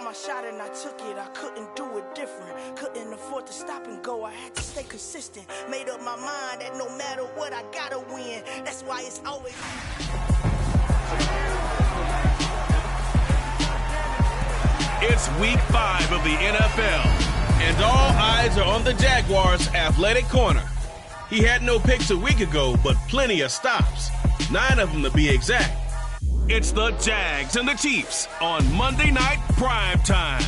my shot and I took it. I couldn't do it different. Couldn't afford to stop and go. I had to stay consistent. Made up my mind that no matter what, I gotta win. That's why it's always... It's week 5 of the NFL, and all eyes are on the Jaguars' athletic corner. He had no picks a week ago, but plenty of stops. 9 of them to be exact. It's the Jags and the Chiefs on Monday Night Prime Time.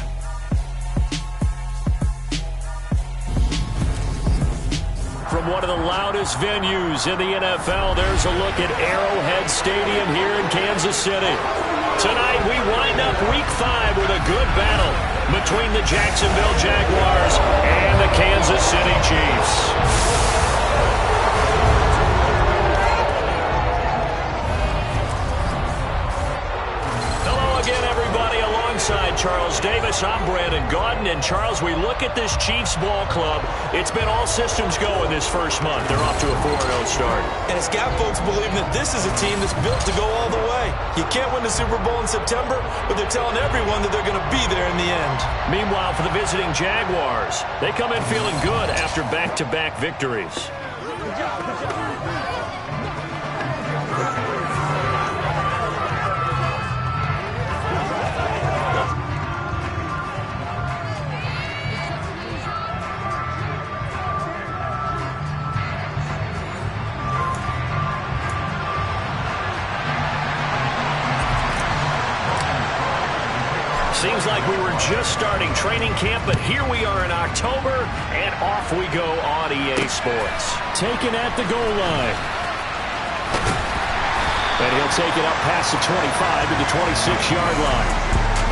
From one of the loudest venues in the NFL, there's a look at Arrowhead Stadium here in Kansas City. Tonight, we wind up Week 5 with a good battle between the Jacksonville Jaguars and the Kansas City Chiefs. Again, everybody, alongside Charles Davis, I'm Brandon Gaudin. And Charles, we look at this Chiefs ball club. It's been all systems go in this first month. They're off to a 4-0 start. And it's got folks believing that this is a team that's built to go all the way. You can't win the Super Bowl in September, but they're telling everyone that they're going to be there in the end. Meanwhile, for the visiting Jaguars, they come in feeling good after back-to-back victories. Seems like we were just starting training camp, but here we are in October, and off we go on EA Sports. Taken at the goal line. And he'll take it up past the 25 to the 26-yard line.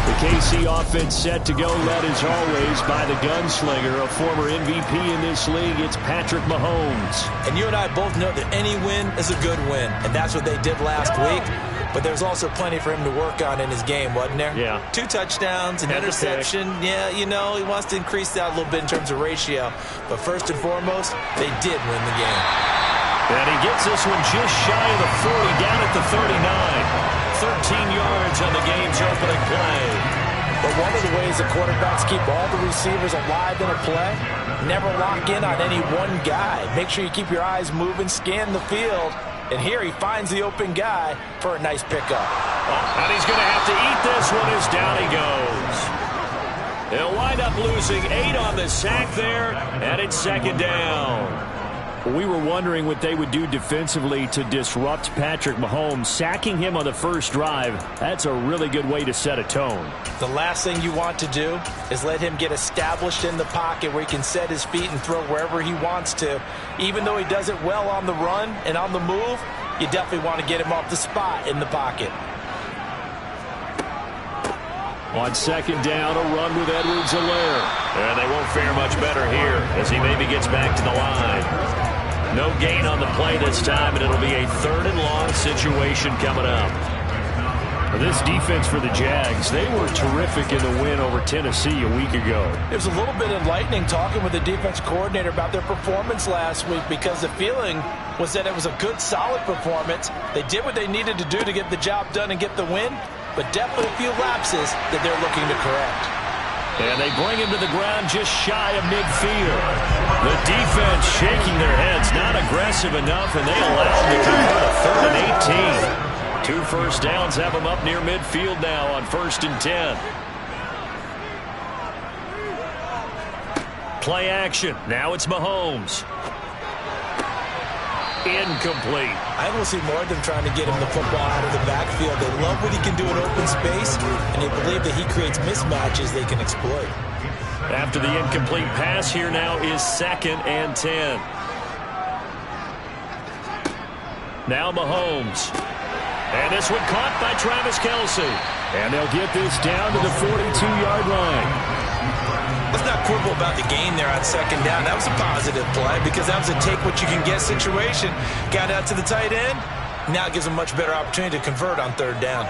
The KC offense set to go, led as always by the gunslinger, a former MVP in this league. It's Patrick Mahomes. And you and I both know that any win is a good win, and that's what they did last week. But there's also plenty for him to work on in his game, wasn't there? Yeah. 2 touchdowns, an interception. Yeah, you know, he wants to increase that a little bit in terms of ratio. But first and foremost, they did win the game. And he gets this one just shy of the 40, down at the 39. 13 yards on the game's opening play. But one of the ways the quarterbacks keep all the receivers alive in a play, never lock in on any one guy. Make sure you keep your eyes moving, scan the field. And here he finds the open guy for a nice pickup. And he's going to have to eat this one as down he goes. They'll wind up losing 8 on the sack there, and it's second down. We were wondering what they would do defensively to disrupt Patrick Mahomes. Sacking him on the first drive, that's a really good way to set a tone. The last thing you want to do is let him get established in the pocket where he can set his feet and throw wherever he wants to. Even though he does it well on the run and on the move, you definitely want to get him off the spot in the pocket. On second down, a run with Edwards-Helaire. And they won't fare much better here as he maybe gets back to the line. No gain on the play this time, and it'll be a 3rd and long situation coming up. This defense for the Jags, they were terrific in the win over Tennessee a week ago. It was a little bit enlightening talking with the defense coordinator about their performance last week, because the feeling was that it was a good, solid performance. They did what they needed to do to get the job done and get the win, but definitely a few lapses that they're looking to correct. And they bring him to the ground just shy of midfield. The defense shaking their heads, not aggressive enough, and they allow him to convert a 3rd and 18. 2 first downs have him up near midfield now on 1st and 10. Play action. Now it's Mahomes. Incomplete. I don't see more of them trying to get him the football out of the backfield. They love what he can do in open space, and they believe that he creates mismatches they can exploit. After the incomplete pass, here now is 2nd and 10. Now Mahomes. And this one caught by Travis Kelce. And they'll get this down to the 42-yard line. Let's not quibble about the gain there on 2nd down. That was a positive play because that was a take-what-you-can-get situation. Got out to the tight end. Now it gives them a much better opportunity to convert on 3rd down.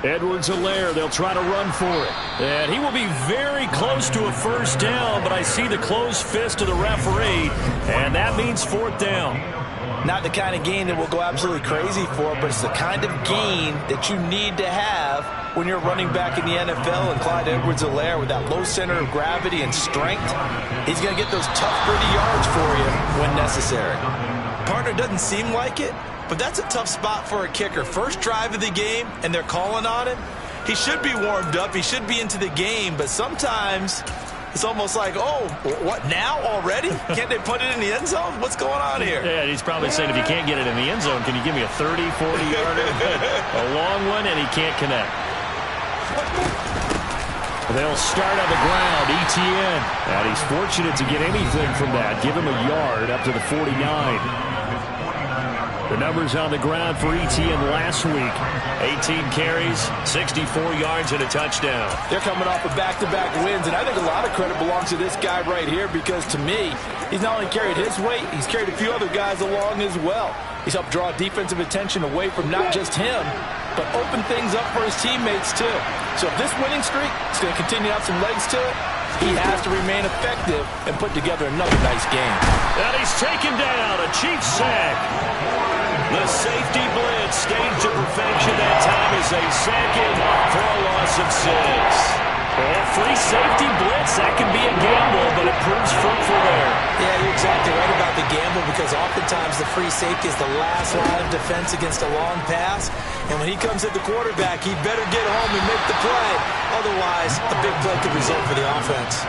Edwards-Helaire, they'll try to run for it. And he will be very close to a 1st down, but I see the closed fist of the referee, and that means 4th down. Not the kind of gain that we'll go absolutely crazy for, but it's the kind of gain that you need to have when you're running back in the NFL, and Clyde Edwards-Helaire with that low center of gravity and strength, he's going to get those tough, gritty yards for you when necessary. Partner doesn't seem like it, but that's a tough spot for a kicker. First drive of the game, and they're calling on him. He should be warmed up. He should be into the game, but sometimes it's almost like, oh, what, now already? Can't they put it in the end zone? What's going on here? Yeah, he's probably saying, if you can't get it in the end zone, can you give me a 30, 40-yarder? A long one, and he can't connect. They'll start on the ground, ETN. And he's fortunate to get anything from that. Give him a yard up to the 49. The numbers on the ground for ETN last week. 18 carries, 64 yards, and a touchdown. They're coming off of back-to-back wins, and I think a lot of credit belongs to this guy right here because, to me, he's not only carried his weight, he's carried a few other guys along as well. He's helped draw defensive attention away from not just him, but open things up for his teammates, too. So if this winning streak is going to continue to have some legs to it, he has to remain effective and put together another nice game. And he's taken down, a Chiefs sack. The safety blitz staged to perfection. That time is a second for a loss of 6. Well, free safety blitz, that can be a gamble, but it proves fruitful there. Yeah, you're exactly right about the gamble because oftentimes the free safety is the last line of defense against a long pass. And when he comes at the quarterback, he better get home and make the play. Otherwise, a big play could result for the offense.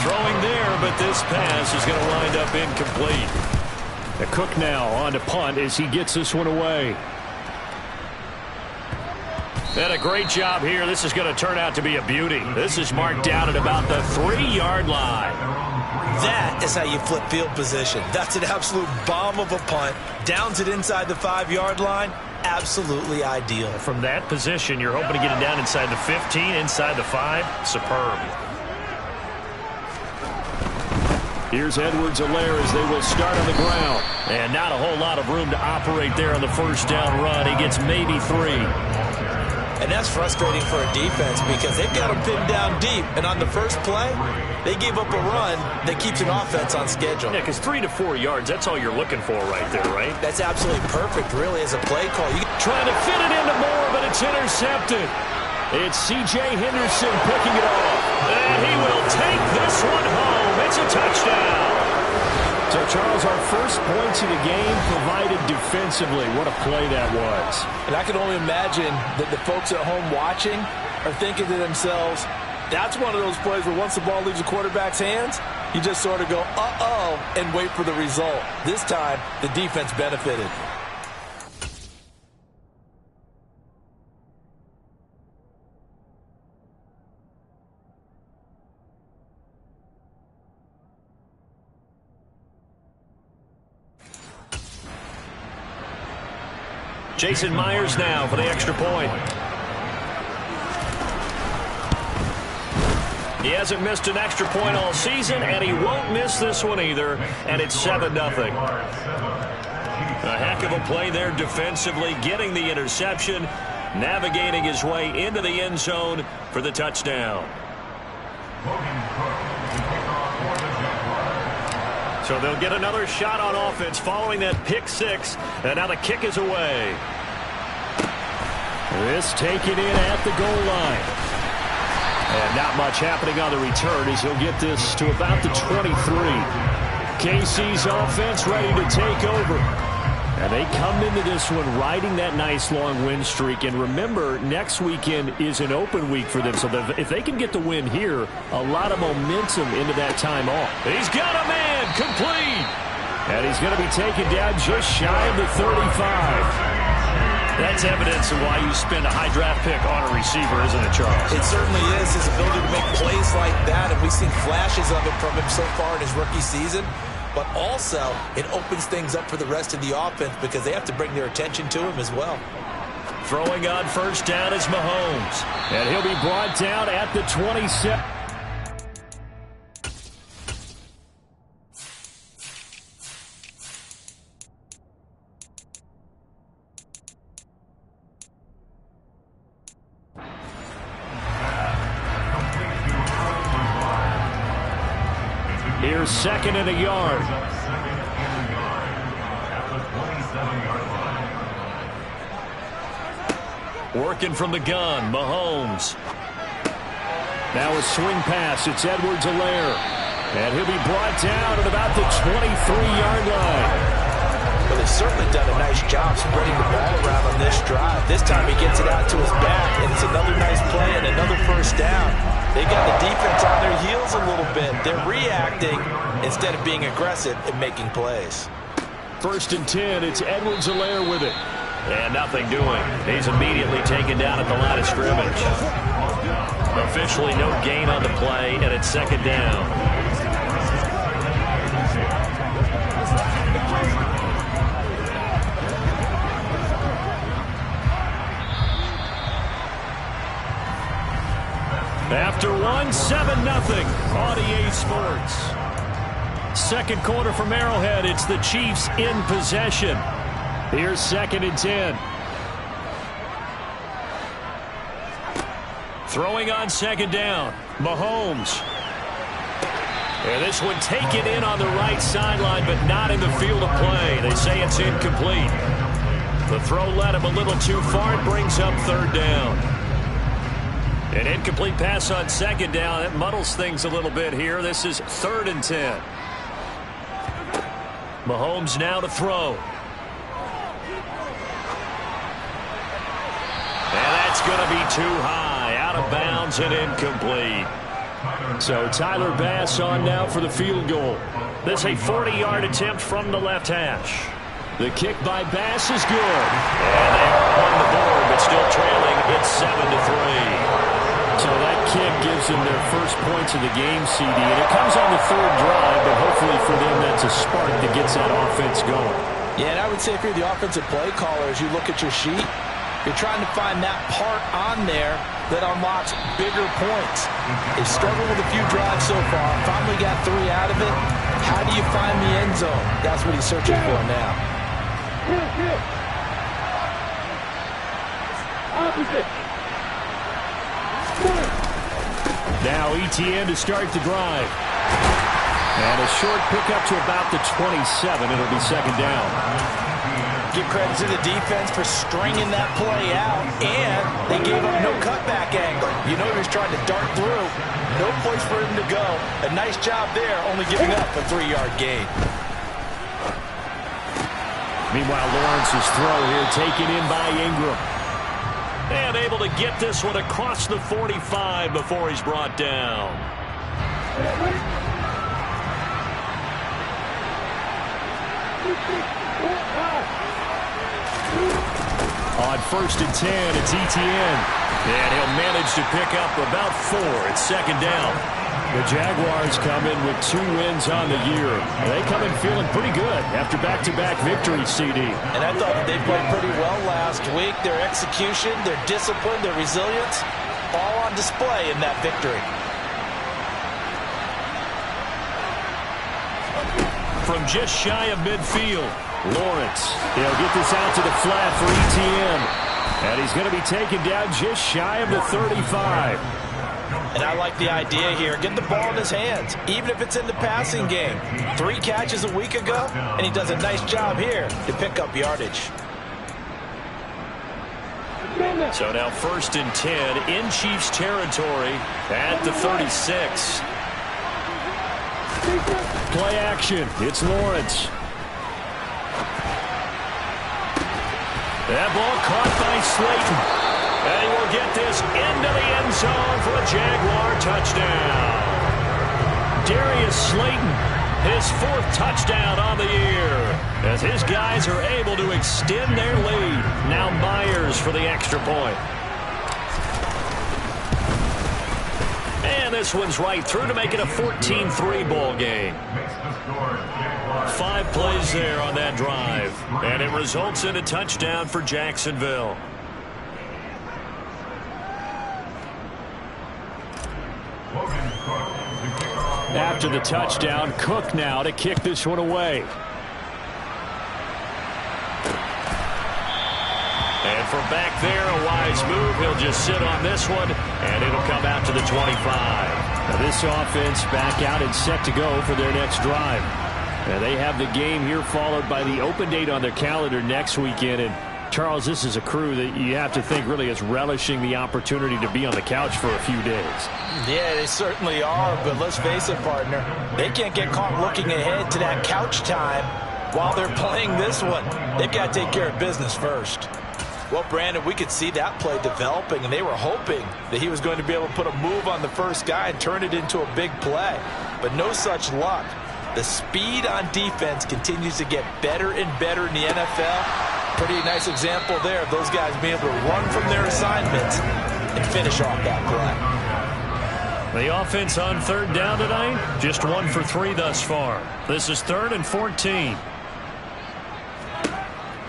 Throwing there, but this pass is going to wind up incomplete. The Cook now on to punt as he gets this one away. And a great job here. This is going to turn out to be a beauty. This is marked down at about the 3-yard line. That is how you flip field position. That's an absolute bomb of a punt. Downs it inside the 5-yard line. Absolutely ideal. From that position, you're hoping to get it down inside the 15, inside the 5. Superb. Here's Edwards-Helaire as they will start on the ground. And not a whole lot of room to operate there on the first down run. He gets maybe 3. And that's frustrating for a defense because they've got him pinned down deep. And on the first play, they gave up a run that keeps an offense on schedule. Yeah, because 3 to 4 yards, that's all you're looking for right there, right? That's absolutely perfect, really, as a play call. Trying to fit it into Moore, but it's intercepted. It's C.J. Henderson picking it off. And he will take this one home. It's a touchdown. So, Charles, our first points of the game provided defensively. What a play that was. And I can only imagine that the folks at home watching are thinking to themselves, that's one of those plays where once the ball leaves the quarterback's hands, you just sort of go, uh-oh, and wait for the result. This time, the defense benefited. Jason Myers now for the extra point. He hasn't missed an extra point all season, and he won't miss this one either, and it's 7-0. A heck of a play there defensively, getting the interception, navigating his way into the end zone for the touchdown. So they'll get another shot on offense following that pick 6, and now the kick is away. This taken in at the goal line. And not much happening on the return as he'll get this to about the 23. KC's offense ready to take over. And they come into this one riding that nice long win streak. And remember, next weekend is an open week for them. So if they can get the win here, a lot of momentum into that time off. He's got a man complete. And he's going to be taken down just shy of the 35. That's evidence of why you spend a high draft pick on a receiver, isn't it, Charles? It certainly is. His ability to make plays like that, and we've seen flashes of it from him so far in his rookie season. But also, it opens things up for the rest of the offense because they have to bring their attention to him as well. Throwing on first down is Mahomes. And he'll be brought down at the 27. Here's 2nd and a yard. Working from the gun, Mahomes. Now a swing pass. It's Edwards-Helaire. And he'll be brought down at about the 23-yard line. Well, they've certainly done a nice job spreading the ball around on this drive. This time he gets it out to his back, and it's another nice play and another first down. They got the defense on their heels a little bit. They're reacting instead of being aggressive and making plays. 1st and 10, it's Edwards-Helaire with it. And nothing doing. He's immediately taken down at the line of scrimmage. Officially no gain on the play, and it's 2nd down. After one, 7-0 on EA Sports. 2nd quarter from Arrowhead. It's the Chiefs in possession. Here's 2nd and 10. Throwing on 2nd down. Mahomes. And this one taken in on the right sideline, but not in the field of play. They say it's incomplete. The throw led him a little too far. It brings up 3rd down. An incomplete pass on 2nd down. That muddles things a little bit here. This is 3rd and 10. Mahomes now to throw. And that's going to be too high. Out of bounds and incomplete. So Tyler Bass on now for the field goal. This is a 40-yard attempt from the left hash. The kick by Bass is good. And they are on the board, but still trailing. It's 7-3. So that kick gives them their first points of the game, CD. And it comes on the 3rd drive, but hopefully for them that's a spark that gets that offense going. Yeah, and I would say if you're the offensive play caller, as you look at your sheet, you're trying to find that part on there that unlocks bigger points. They've struggled with a few drives so far. Finally got 3 out of it. How do you find the end zone? That's what he's searching for now. Now ETN to start the drive. And a short pickup to about the 27. It'll be 2nd down. Give credit to the defense for stringing that play out, and they gave up no cutback angle. You know he was trying to dart through. No place for him to go. A nice job there, only giving up a 3-yard gain. Meanwhile, Lawrence's throw here taken in by Ingram. And able to get this one across the 45 before he's brought down. On 1st and 10, it's ETN. And he'll manage to pick up about 4. It's 2nd down. The Jaguars come in with 2 wins on the year. They come in feeling pretty good after back-to-back victories, CD. And I thought that they played pretty well last week. Their execution, their discipline, their resilience, all on display in that victory. From just shy of midfield, Lawrence. He'll get this out to the flat for ETN. And he's going to be taken down just shy of the 35. And I like the idea here. Get the ball in his hands, even if it's in the passing game. 3 catches a week ago, and he does a nice job here to pick up yardage. So now 1st and 10 in Chiefs territory at the 36. Play action. It's Lawrence. That ball caught by Slayton. And he will get this into the end zone for a Jaguar touchdown. Darius Slayton, his 4th touchdown on the year, as his guys are able to extend their lead. Now Myers for the extra point. And this one's right through to make it a 14-3 ball game. 5 plays there on that drive, and it results in a touchdown for Jacksonville. After the touchdown, Cook now to kick this one away. And from back there, a wise move. He'll just sit on this one, and it'll come out to the 25. Now this offense back out and set to go for their next drive. And they have the game here followed by the open date on their calendar next weekend. And Charles, this is a crew that you have to think really is relishing the opportunity to be on the couch for a few days. Yeah, they certainly are, but let's face it, partner. They can't get caught looking ahead to that couch time while they're playing this one. They've got to take care of business first. Well, Brandon, we could see that play developing, and they were hoping that he was going to be able to put a move on the first guy and turn it into a big play. But no such luck. The speed on defense continues to get better and better in the NFL. Pretty nice example there of those guys being able to run from their assignments and finish off that play. The offense on third down tonight, just 1 for 3 thus far. This is 3rd and 14.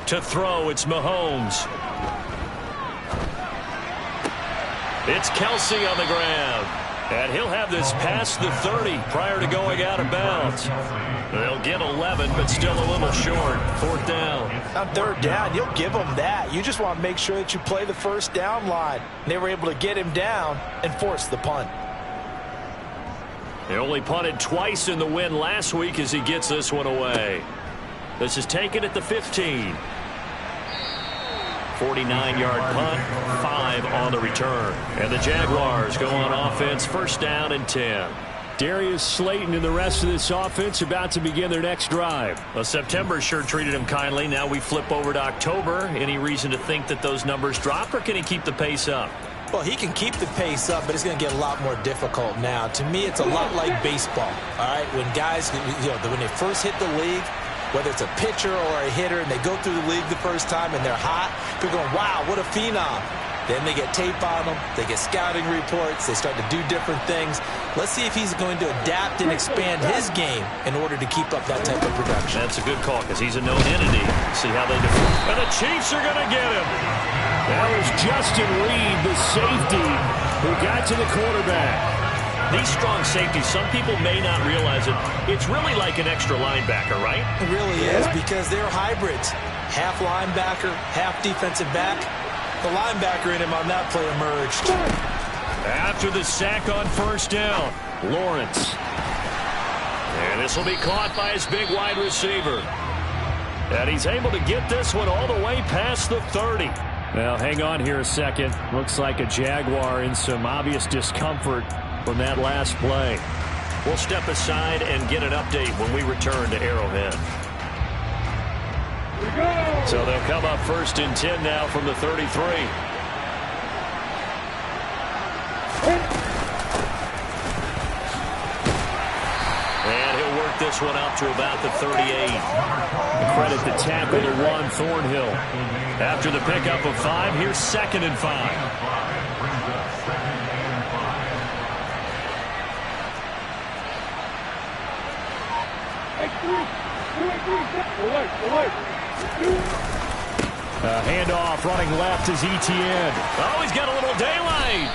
To throw, it's Mahomes. It's Kelsey on the ground. And he'll have this past the 30 prior to going out of bounds. They'll get 11, but still a little short. 4th down. On 3rd down, you'll give them that. You just want to make sure that you play the first down line. They were able to get him down and force the punt. They only punted twice in the win last week as he gets this one away. This is taken at the 15. 49-yard punt, 5 on the return. And the Jaguars go on offense, 1st down and 10. Darius Slayton and the rest of this offense about to begin their next drive. Well, September sure treated him kindly. Now we flip over to October. Any reason to think that those numbers drop, or can he keep the pace up? Well, he can keep the pace up, but it's going to get a lot more difficult now. To me, it's a lot like baseball, all right? When guys, when they first hit the league, whether it's a pitcher or a hitter, and they go through the league the first time and they're hot, people are going, wow, what a phenom. Then they get tape on them, they get scouting reports, they start to do different things. Let's see if he's going to adapt and expand his game in order to keep up that type of production. That's a good call because he's a known entity. See how they defend. And the Chiefs are going to get him. That was Justin Reed, the safety, who got to the quarterback. These strong safeties, some people may not realize it. It's really like an extra linebacker, right? It really is, because they're hybrids. Half linebacker, half defensive back. The linebacker in him on that play emerged. After the sack on 1st down, Lawrence. And this will be caught by his big wide receiver. And he's able to get this one all the way past the 30. Now, hang on here a second. Looks like a Jaguar in some obvious discomfort from that last play. We'll step aside and get an update when we return to Arrowhead. So they'll come up 1st and 10 now from the 33. And he'll work this one out to about the 38. Credit the tackle to Juan Thornhill. After the pickup of 5, here's 2nd and 5. Handoff running left is Etienne. Oh, he's got a little daylight.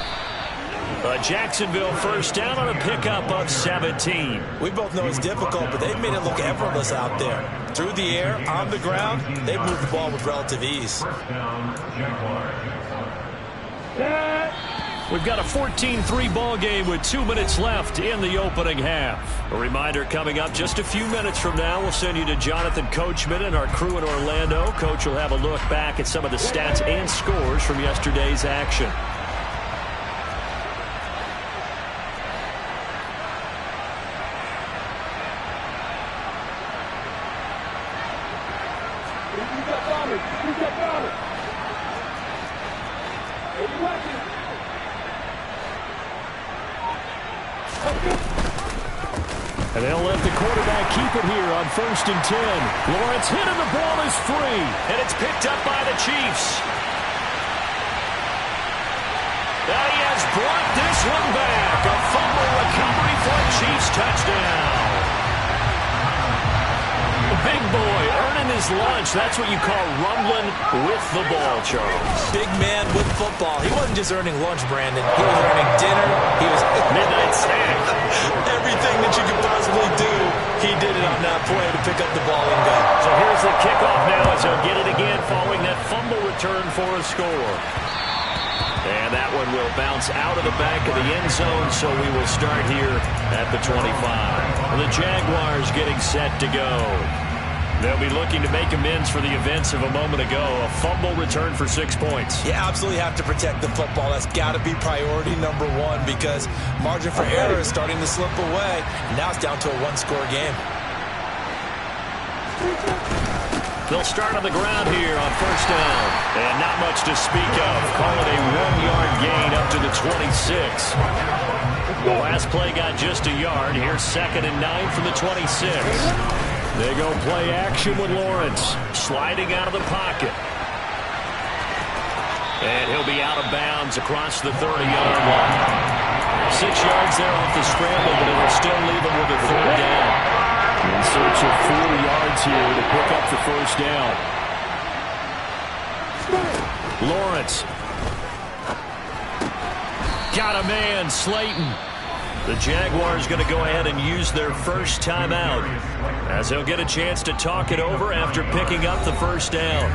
Jacksonville 1st down on a pickup of 17. We both know it's difficult, but they've made it look effortless out there. Through the air, on the ground, they've moved the ball with relative ease. We've got a 14-3 ball game with 2 minutes left in the opening half. A reminder coming up just a few minutes from now. We'll send you to Jonathan Coachman and our crew in Orlando. Coach will have a look back at some of the stats and scores from yesterday's action. And they'll let the quarterback keep it here on 1st and 10. Lawrence hit and the ball is free. And it's picked up by the Chiefs. Now he has brought this one back. A fumble recovery for a Chiefs touchdown. The big boy earning his lunch. That's what you call rumbling with the ball, Charles. Big man with football. He wasn't just earning lunch, Brandon. He was earning dinner. He was midnight snack. Everything that you could possibly do, he did it on that play to pick up the ball and go. So here's the kickoff now as he'll get it again following that fumble return for a score. And that one will bounce out of the back of the end zone, so we will start here at the 25. And the Jaguars getting set to go. They'll be looking to make amends for the events of a moment ago. A fumble return for 6 points. You absolutely have to protect the football. That's got to be priority number one because margin for error is starting to slip away. Now it's down to a one-score game. They'll start on the ground here on first down. And not much to speak of. Call it a 1-yard gain up to the 26. The last play got just a yard. Here's 2nd and 9 from the 26. They go play action with Lawrence. Sliding out of the pocket. And he'll be out of bounds across the 30-yard line. 6 yards there off the scramble, but it'll still leave him with a 3rd down. In search of 4 yards here to pick up the first down. Lawrence. Got a man, Slayton. The Jaguars going to go ahead and use their first timeout as they'll get a chance to talk it over after picking up the first down.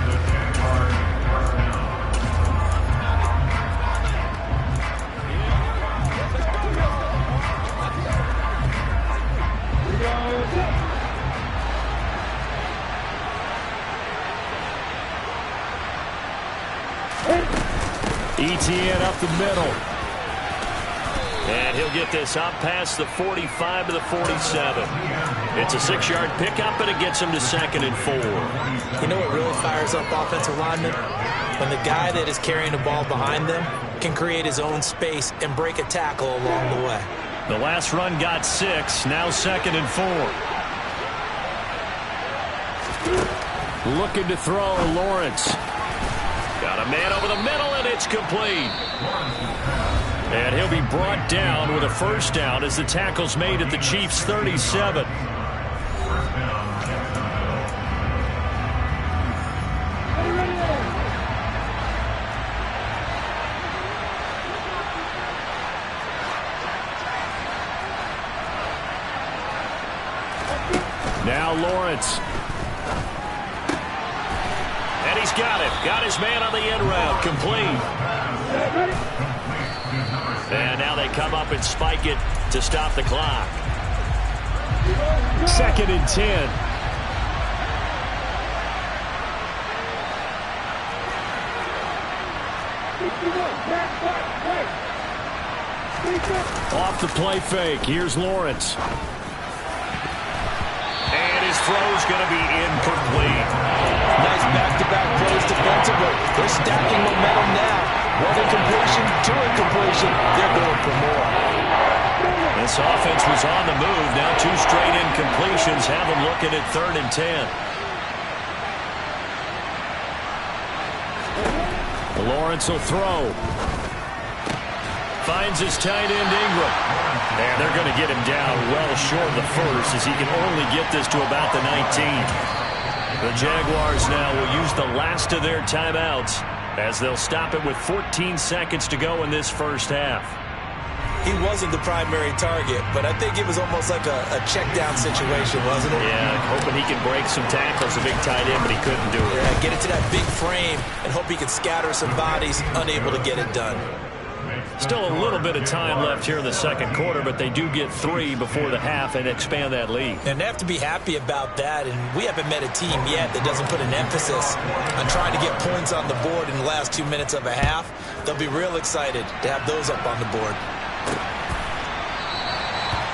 ETN up the middle. And he'll get this up past the 45 to the 47. It's a 6-yard pickup, and it gets him to 2nd and 4. You know what really fires up offensive linemen? When the guy that is carrying the ball behind them can create his own space and break a tackle along the way. The last run got 6, now 2nd and 4. Looking to throw, Lawrence. Got a man over the middle, and it's complete. And he'll be brought down with a first down as the tackle's made at the Chiefs' 37. Now Lawrence. And he's got it. Got his man on the end route. Complete. And now they come up and spike it to stop the clock. 2nd and 10. Off the play fake. Here's Lawrence. And his throw's going to be incomplete. Nice back-to-back plays defensively. They're stacking momentum now. 1 incompletion, 2 incompletion. They're going for more. This offense was on the move. Now 2 straight incompletions have them looking at 3rd and 10. Lawrence will throw. Finds his tight end Ingram. And they're going to get him down well short of the first as he can only get this to about the 19. The Jaguars now will use the last of their timeouts as they'll stop it with 14 seconds to go in this first half. He wasn't the primary target, but I think it was almost like a check-down situation, wasn't it? Yeah, hoping he can break some tackles, a big tight end, but he couldn't do it. Yeah, get it to that big frame and hope he can scatter some bodies, unable to get it done. Still a little bit of time left here in the second quarter, but they do get 3 before the half and expand that lead. And they have to be happy about that, and we haven't met a team yet that doesn't put an emphasis on trying to get points on the board in the last 2 minutes of a half. They'll be real excited to have those up on the board.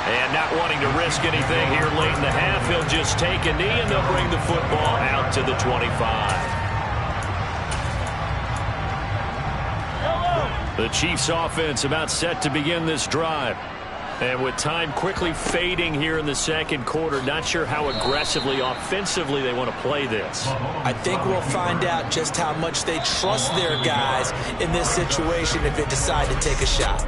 And not wanting to risk anything here late in the half, he'll just take a knee, and they'll bring the football out to the 25. The Chiefs offense about set to begin this drive. And with time quickly fading here in the second quarter, not sure how aggressively, offensively they want to play this. I think we'll find out just how much they trust their guys in this situation if they decide to take a shot.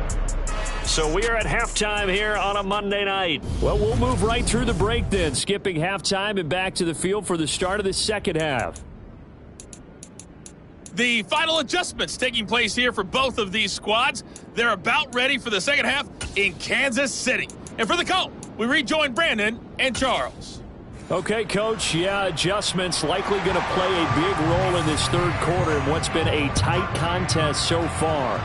So we are at halftime here on a Monday night. Well, we'll move right through the break then, skipping halftime and back to the field for the start of the second half. The final adjustments taking place here for both of these squads. They're about ready for the second half in Kansas City. And for the call, we rejoin Brandon and Charles. Okay, Coach. Yeah, adjustments likely going to play a big role in this third quarter in what's been a tight contest so far.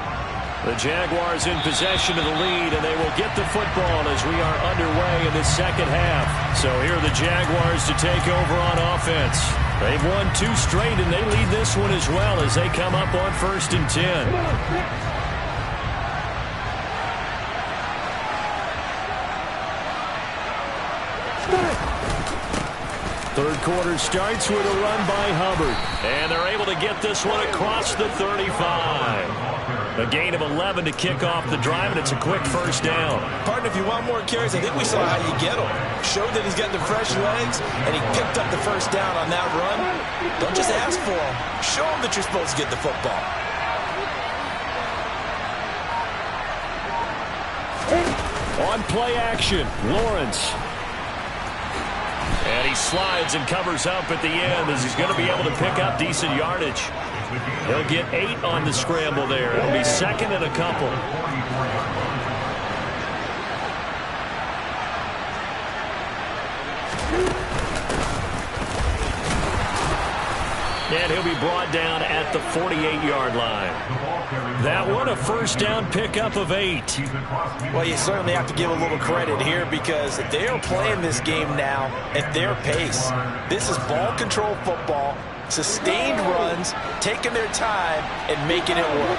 The Jaguars in possession of the lead, and they will get the football as we are underway in the second half. So here are the Jaguars to take over on offense. They've won 2 straight, and they lead this one as well as they come up on 1st and 10. Third quarter starts with a run by Hubbard. And they're able to get this one across the 35. A gain of 11 to kick off the drive, and it's a quick first down. Partner, if you want more carries, I think we saw how you get him. Showed that he's got the fresh legs, and he picked up the first down on that run. Don't just ask for him. Show him that you're supposed to get the football. On play action, Lawrence. And he slides and covers up at the end as he's going to be able to pick up decent yardage. He'll get 8 on the scramble there. It'll be 2nd and a couple. And he'll be brought down at the 48-yard line. That one a first down pickup of 8. Well, you certainly have to give a little credit here because they are playing this game now at their pace. This is ball control football, sustained runs, taking their time and making it work.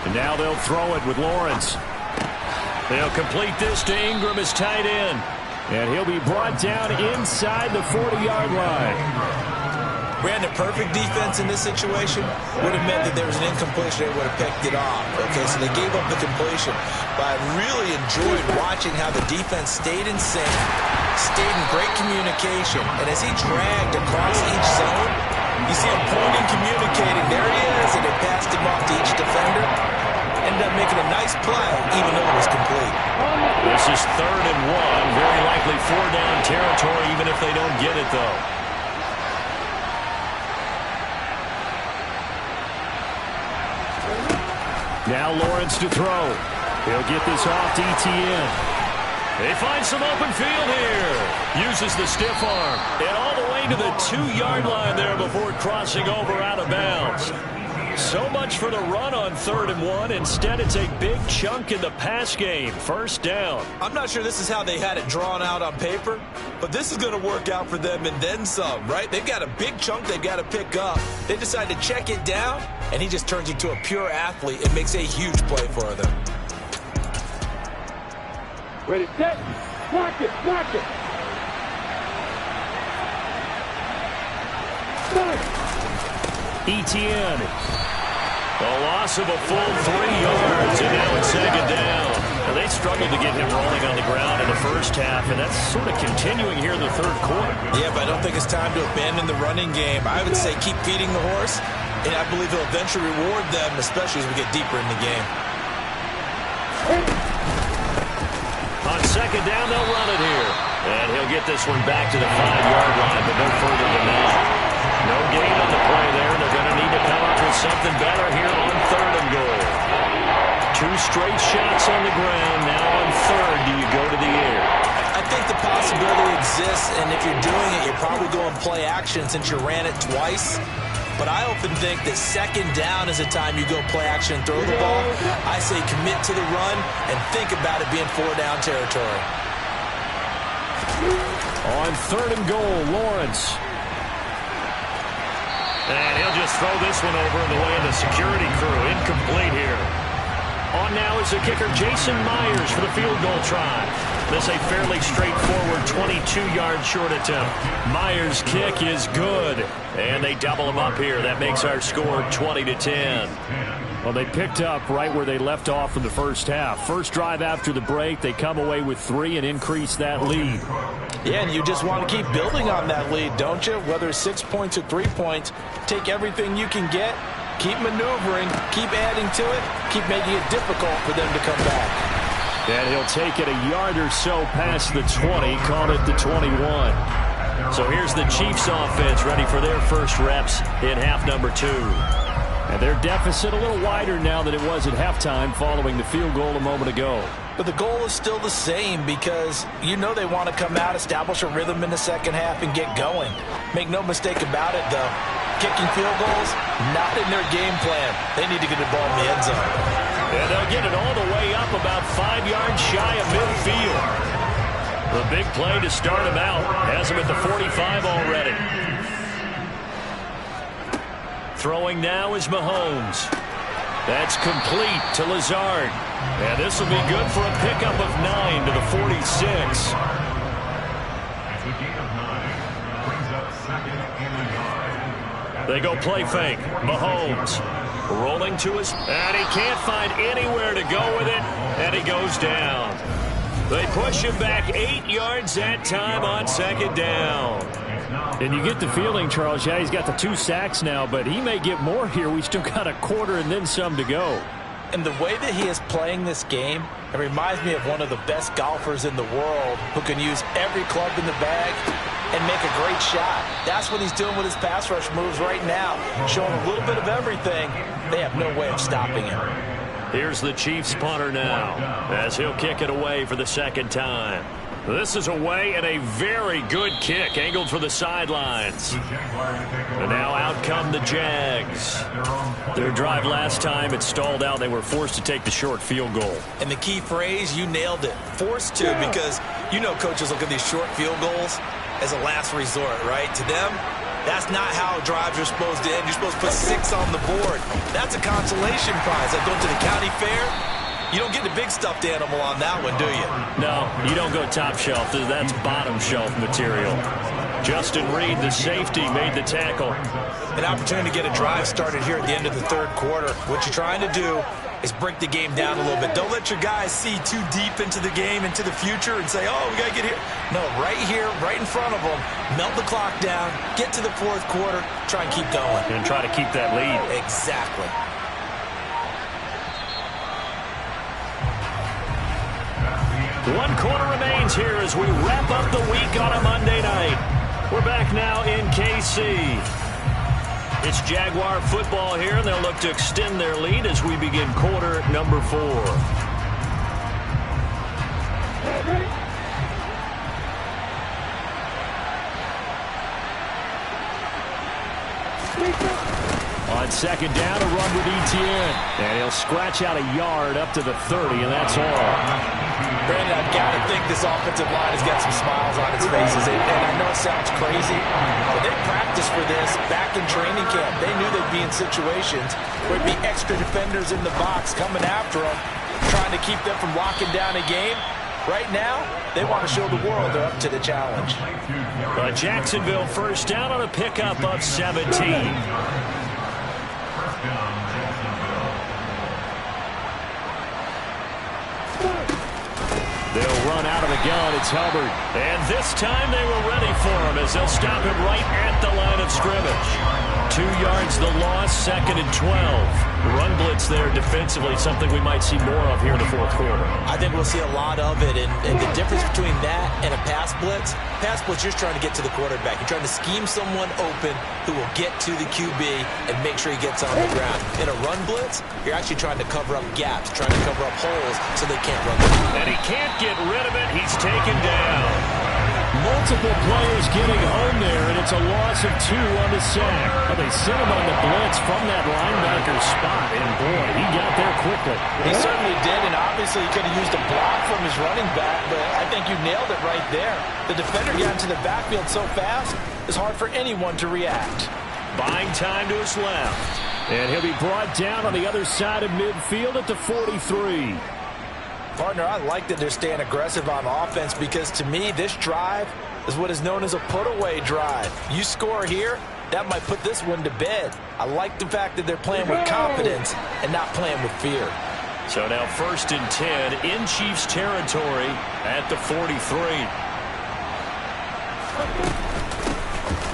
And now they'll throw it with Lawrence. They'll complete this to Ingram as tight end. And he'll be brought down inside the 40-yard line. Brandon, perfect defense in this situation would have meant that there was an incompletion. They would have picked it off. Okay, so they gave up the completion. But I really enjoyed watching how the defense stayed in sync, stayed in great communication. And as he dragged across each zone, you see him pointing, communicating. There he is, and they passed him off to each defender. Ended up making a nice play, even though it was complete. This is 3rd and 1. Very likely 4-down territory, even if they don't get it, though. Now Lawrence to throw. He'll get this off to Etienne. They find some open field here. Uses the stiff arm. And all the way to the 2-yard line there before crossing over out of bounds. So much for the run on 3rd and 1. Instead, it's a big chunk in the pass game. First down. I'm not sure this is how they had it drawn out on paper, but this is going to work out for them and then some, right? They've got a big chunk they've got to pick up. They decide to check it down, and he just turns into a pure athlete and makes a huge play for them. Ready, set, block it, block it. Etienne. A loss of a full 3 yards, and now it's 2nd down. Now, they struggled to get him rolling on the ground in the first half, and that's sort of continuing here in the 3rd quarter. Yeah, but I don't think it's time to abandon the running game. I would say keep feeding the horse, and I believe he'll eventually reward them, especially as we get deeper in the game. On 2nd down, they'll run it here. And he'll get this one back to the 5-yard line, but no further than that. No gain on the play there. They're going to need to come up with something better here on 3rd and goal. 2 straight shots on the ground. Now on 3rd, do you go to the air? I think the possibility exists, and if you're doing it, you're probably going play action since you ran it twice. But I often think that 2nd down is the time you go play action and throw the ball. I say commit to the run and think about it being 4-down territory. On 3rd and goal, Lawrence. And he'll just throw this one over in the way of the security crew. Incomplete here. On now is the kicker, Jason Myers, for the field goal try. This a fairly straightforward 22-yard short attempt. Myers' kick is good. And they double him up here. That makes our score 20-10. Well, they picked up right where they left off in the first half. First drive after the break, they come away with 3 and increase that lead. Yeah, and you just want to keep building on that lead, don't you? Whether it's 6 points or 3 points, take everything you can get, keep maneuvering, keep adding to it, keep making it difficult for them to come back. And he'll take it a yard or so past the 20, called it the 21. So here's the Chiefs offense ready for their first reps in half number 2. And their deficit a little wider now than it was at halftime following the field goal a moment ago. But the goal is still the same because you know they want to come out, establish a rhythm in the second half, and get going. Make no mistake about it, though. Kicking field goals, not in their game plan. They need to get the ball in the end zone. And they'll get it all the way up about 5 yards shy of midfield. The big play to start him out. Has him at the 45 already. Throwing now is Mahomes. That's complete to Lazard. And this will be good for a pickup of 9 to the 46. They go play fake. Mahomes rolling to his, and he can't find anywhere to go with it, and he goes down. They push him back 8 yards that time on second down. And you get the feeling, Charles, yeah, he's got the 2 sacks now, but he may get more here. We still got a quarter and then some to go. And the way that he is playing this game, it reminds me of one of the best golfers in the world who can use every club in the bag and make a great shot. That's what he's doing with his pass rush moves right now, showing a little bit of everything. They have no way of stopping him. Here's the Chiefs punter now as he'll kick it away for the second time. This is away and a very good kick angled for the sidelines. And now out come the Jags. Their drive last time, it stalled out. They were forced to take the short field goal. And the key phrase, you nailed it, forced to, because you know coaches look at these short field goals as a last resort, right? To them, that's not how drives are supposed to end. You're supposed to put 6 on the board. That's a consolation prize. Like going to the county fair, you don't get the big stuffed animal on that one, do you? No, you don't go top shelf. That's bottom shelf material. Justin Reed, the safety, made the tackle. An opportunity to get a drive started here at the end of the third quarter. What you're trying to do is break the game down a little bit. Don't let your guys see too deep into the game, into the future, and say, oh, we got to get here. No, right here, right in front of them, melt the clock down, get to the fourth quarter, try and keep going. And try to keep that lead. Exactly. One quarter remains here as we wrap up the week on a Monday night. We're back now in KC. It's Jaguar football here, and they'll look to extend their lead as we begin quarter number 4. On second down, a run with Etienne. And he'll scratch out a yard up to the 30, and that's all. Brandon, I've got to think this offensive line has got some smiles on its faces. And I know it sounds crazy, but they practiced for this back in training camp. They knew they'd be in situations where there'd be extra defenders in the box coming after them, trying to keep them from locking down a game. Right now, they want to show the world they're up to the challenge. But Jacksonville first down on a pickup of 17. They'll run out of the gun. It's Hubbard. And this time they were ready for him as they'll stop him right at the line of scrimmage. 2 yards the loss, 2nd and 12. The run blitz there defensively, something we might see more of here in the fourth quarter. I think we'll see a lot of it. And the difference between that and a pass blitz, you're trying to get to the quarterback. You're trying to scheme someone open who will get to the QB and make sure he gets on the ground. In a run blitz, you're actually trying to cover up gaps, trying to cover up holes so they can't run the ball. And he can't get rid of it. He's taken down. Multiple players getting home there, and it's a loss of 2 on the sack. Well, they sent him on the blitz from that linebacker spot, and boy, he got there quickly. He certainly did, and obviously he could have used a block from his running back, but I think you nailed it right there. The defender got into the backfield so fast, it's hard for anyone to react. Buying time to his left. And he'll be brought down on the other side of midfield at the 43. Partner, I like that they're staying aggressive on offense because, to me, this drive is what is known as a put-away drive. You score here, that might put this one to bed. I like the fact that they're playing with confidence and not playing with fear. So now 1st and 10 in Chiefs territory at the 43.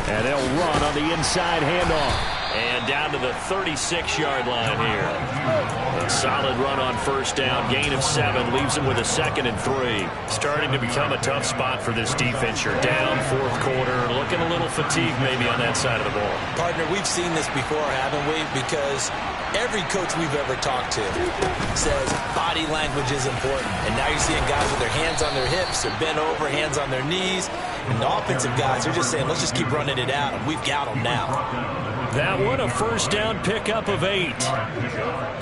And they'll run on the inside handoff. And down to the 36-yard line here. Solid run on first down. Gain of 7. Leaves him with a 2nd and 3. Starting to become a tough spot for this defense. You're down fourth quarter. Looking a little fatigued maybe on that side of the ball. Partner, we've seen this before, haven't we? Because every coach we've ever talked to says body language is important. And now you're seeing guys with their hands on their hips, they're bent over, hands on their knees. And the offensive guys are just saying, let's just keep running it out. And we've got them now. That one, a first down pickup of 8.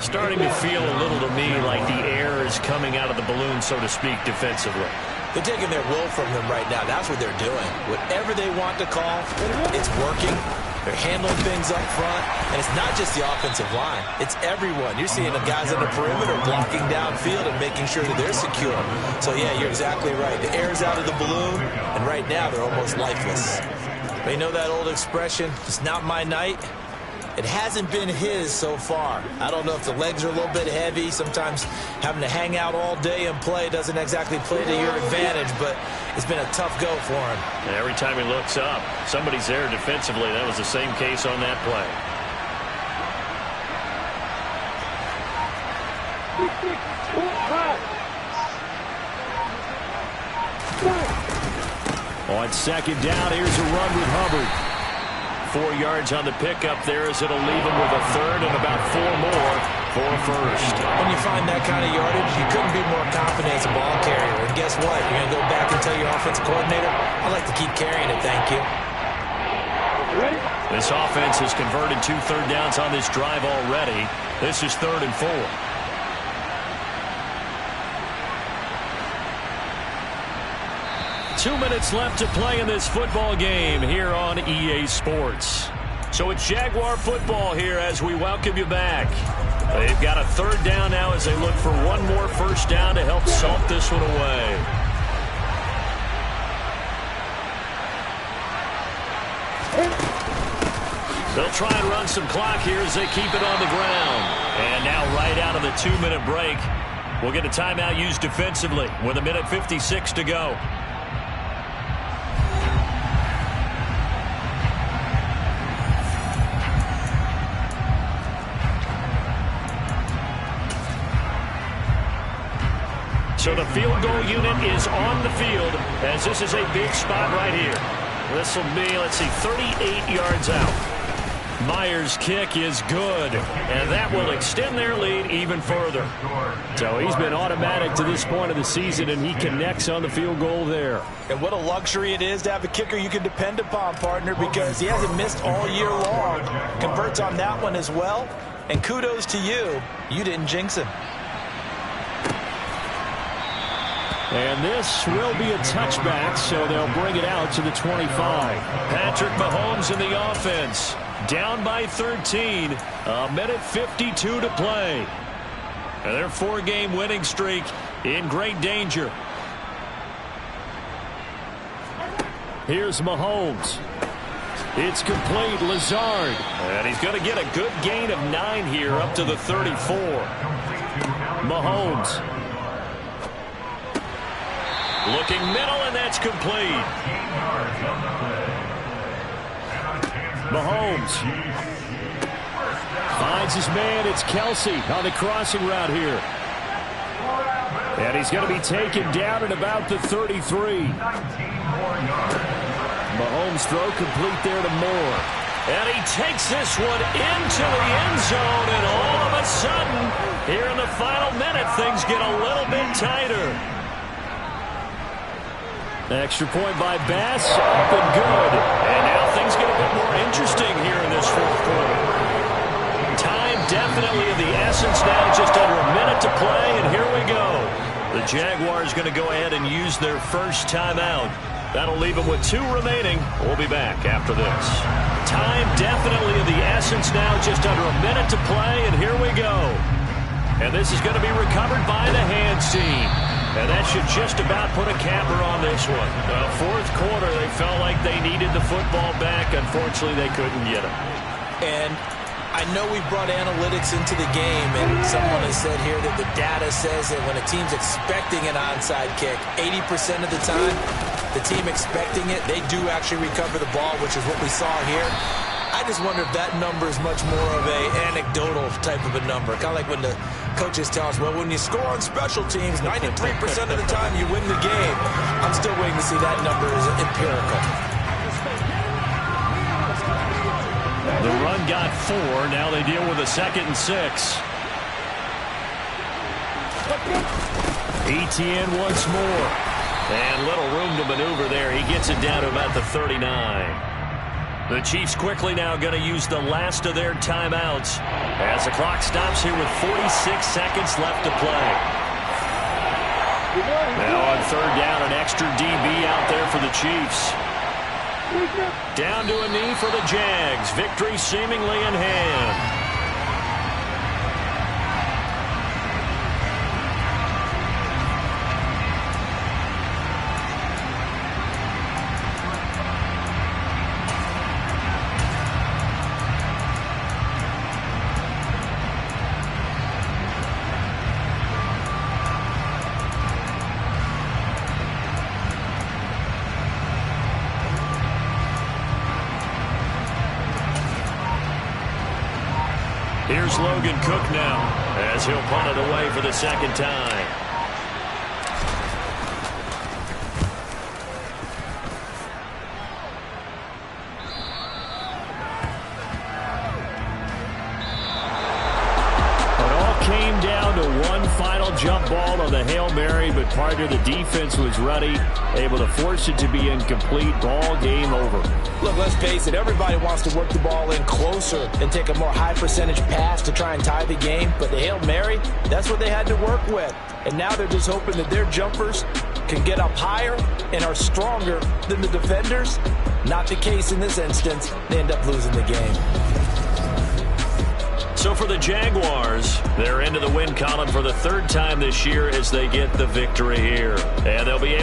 Starting to feel a little to me like the air is coming out of the balloon, so to speak, defensively. They're taking their will from them right now. That's what they're doing. Whatever they want to call, it's working. They're handling things up front. And it's not just the offensive line. It's everyone. You're seeing the guys on the perimeter blocking downfield and making sure that they're secure. So, yeah, you're exactly right. The air's out of the balloon, and right now they're almost lifeless. But you know that old expression, it's not my night? It hasn't been his so far. I don't know if the legs are a little bit heavy. Sometimes having to hang out all day and play doesn't exactly play to your advantage, but it's been a tough go for him. And every time he looks up, somebody's there defensively. That was the same case on that play. On second down, here's a run with Hubbard. 4 yards on the pickup there as it'll leave him with a 3rd and about 4 more for a first. When you find that kind of yardage, you couldn't be more confident as a ball carrier. And guess what? You're going to go back and tell your offensive coordinator, I'd like to keep carrying it, thank you. This offense has converted 2 third downs on this drive already. This is 3rd and 4. 2 minutes left to play in this football game here on EA Sports. So it's Jaguar football here as we welcome you back. They've got a 3rd down now as they look for one more first down to help salt this one away. They'll try and run some clock here as they keep it on the ground. And now right out of the 2-minute break, we'll get a timeout used defensively with 1:56 to go. So the field goal unit is on the field as this is a big spot right here. This will be, let's see, 38 yards out. Myers' kick is good, and that will extend their lead even further. So he's been automatic to this point of the season, and he connects on the field goal there. And what a luxury it is to have a kicker you can depend upon, partner, because he hasn't missed all year long. Converts on that one as well, and kudos to you. You didn't jinx him. And this will be a touchback, so they'll bring it out to the 25. Patrick Mahomes in the offense. Down by 13. 1:52 to play. And their 4-game winning streak in great danger. Here's Mahomes. It's complete. Lazard. And he's going to get a good gain of 9 here up to the 34. Mahomes. Looking middle, and that's complete. Mahomes finds his man. It's Kelsey on the crossing route here. And he's going to be taken down at about the 33. Mahomes throw complete there to Moore. And he takes this one into the end zone, and all of a sudden, here in the final minute, things get a little bit tighter. Extra point by Bass, up and good. And now things get a bit more interesting here in this fourth quarter. Time definitely of the essence now, just under a minute to play, and here we go. The Jaguars going to go ahead and use their first timeout. That'll leave them with 2 remaining. We'll be back after this. Time definitely of the essence now, just under a minute to play, and here we go. And this is going to be recovered by the hands team. And that should just about put a capper on this one. Fourth quarter, they felt like they needed the football back. Unfortunately, they couldn't get it. And I know we brought analytics into the game, and someone has said here that the data says that when a team's expecting an onside kick, 80% of the time, the team expecting it, they do actually recover the ball, which is what we saw here. I I just wonder if that number is much more of a anecdotal type of a number. Kind of like when the coaches tell us, well, when you score on special teams, 93% of the time you win the game. I'm still waiting to see that number is empirical. The run got 4. Now they deal with a 2nd and 6. ETN once more. And little room to maneuver there. He gets it down to about the 39. The Chiefs quickly now going to use the last of their timeouts as the clock stops here with 46 seconds left to play. Now on 3rd down, an extra DB out there for the Chiefs. Down to a knee for the Jags. Victory seemingly in hand. Here's Logan Cook now as he'll punt it away for the 2nd time. It all came down to one final jump ball on the Hail Mary, but part of the defense was ready, able to force it to be incomplete. Ball game over. Look, let's face it, everybody wants to work the ball in closer and take a more high percentage pass to try and tie the game. But the Hail Mary, that's what they had to work with. And now they're just hoping that their jumpers can get up higher and are stronger than the defenders. Not the case in this instance. They end up losing the game. So for the Jaguars, they're into the win column for the 3rd time this year as they get the victory here. And they'll be able